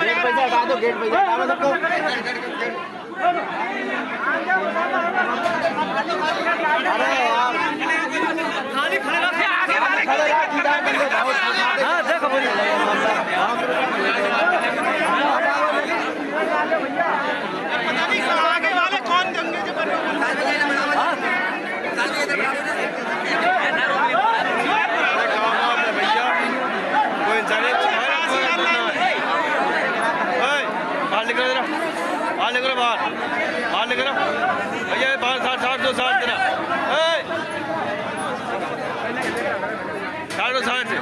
Gate पे हटा दो, गेट पे हटा दो। अरे यार खाली खड़े रखे आगे वाले हां देखो बोलिए पता नहीं आगे वाले कौन गंगे जो बन बाहर निकलो भैया, बाहर 60 दो 60 देना, 60 दो 60 से